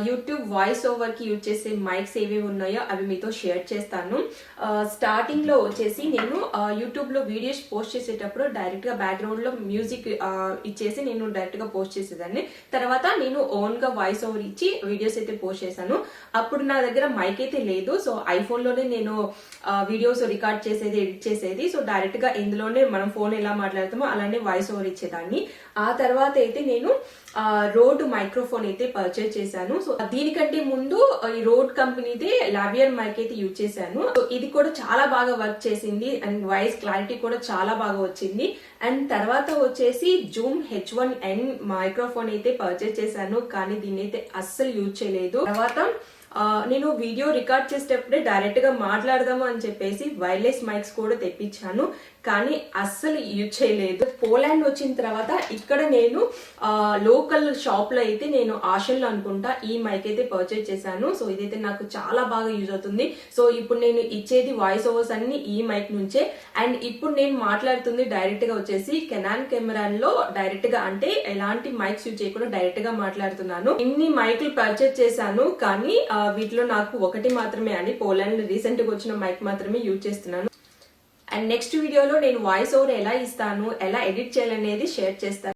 YouTube voice over కి use చేసే mics ఏవేవి ఉన్నాయో అవి మీతో షేర్ చేస్తాను. స్టార్టింగ్ లో వచ్చేసి నేను యూట్యూబ్ లో వీడియోస్ పోస్ట్ చేసేటప్పుడు డైరెక్ట్ గా బ్యాక్గ్రౌండ్ లో మ్యూజిక్ ఇచ్చేసి నేను డైరెక్ట్ గా పోస్ట్ చేసేదాన్ని. తర్వాత నేను ఓన్ గా వాయిస్ ఓవర్ ఇచ్చి వీడియోస్ అయితే పోస్ట్ చేశాను. అప్పుడు నా దగ్గర మైక్ అయితే లేదు. సో ఐఫోన్ లోనే నేను వీడియోస్ రికార్డ్ చేసేది, ఎడిట్ చేసేది. సో డైరెక్ట్ గా ఇందులోనే మనం ఫోన్ ఎలా మాట్లాడతామో అలానే వాయిస్ ఓవర్ ఇచ్చేదాన్ని. ఆ తర్వాత అయితే నేను రోడ్ మైక్రోఫోన్ అయితే పర్చేజ్ చేశాను. సో దీనికంటే ముందు ఈ రోడ్ కంపెనీదే లావియర్ మైక్ అయితే యూజ్ చేశాను. సో ఇది కూడా చాలా బాగా వర్క్ చేసింది అండ్ వాయిస్ క్లారిటీ కూడా చాలా బాగా వచ్చింది. అండ్ తర్వాత వచ్చేసి జూమ్ H1N మైక్రోఫోన్ అయితే పర్చేజ్ చేశాను, కానీ దీన్ని అయితే అస్సలు యూజ్ చేయలేదు. తర్వాత నేను వీడియో రికార్డ్ చేసేటప్పుడే డైరెక్ట్ గా మాట్లాడదాము అని చెప్పేసి వైర్లెస్ మైక్స్ కూడా తెప్పించాను, కానీ అస్సలు యూజ్ చేయలేదు. పోలాండ్ వచ్చిన తర్వాత ఇక్కడ నేను లోకల్ షాప్ లో అయితే నేను ఆశల్లో అనుకుంటా ఈ మైక్ అయితే పర్చేజ్ చేశాను. సో ఇదైతే నాకు చాలా బాగా యూజ్ అవుతుంది. సో ఇప్పుడు నేను ఇచ్చేది వాయిస్ ఓవర్స్ అన్ని ఈ మైక్ నుంచే. అండ్ ఇప్పుడు నేను మాట్లాడుతుంది డైరెక్ట్ గా వచ్చేసి కెనాన్ కెమెరాలో డైరెక్ట్ గా, అంటే ఎలాంటి మైక్స్ యూజ్ చేయకుండా డైరెక్ట్ గా మాట్లాడుతున్నాను. ఇన్ని మైక్లు పర్చేజ్ చేశాను, కానీ వీటిలో నాకు ఒకటి మాత్రమే, అని పోలాండ్ రీసెంట్ గా వచ్చిన మైక్ మాత్రమే యూజ్ చేస్తున్నాను. అండ్ నెక్స్ట్ వీడియోలో నేను వాయిస్ ఓవర్ ఎలా ఇస్తాను, ఎలా ఎడిట్ చేయాలనేది షేర్ చేస్తాను.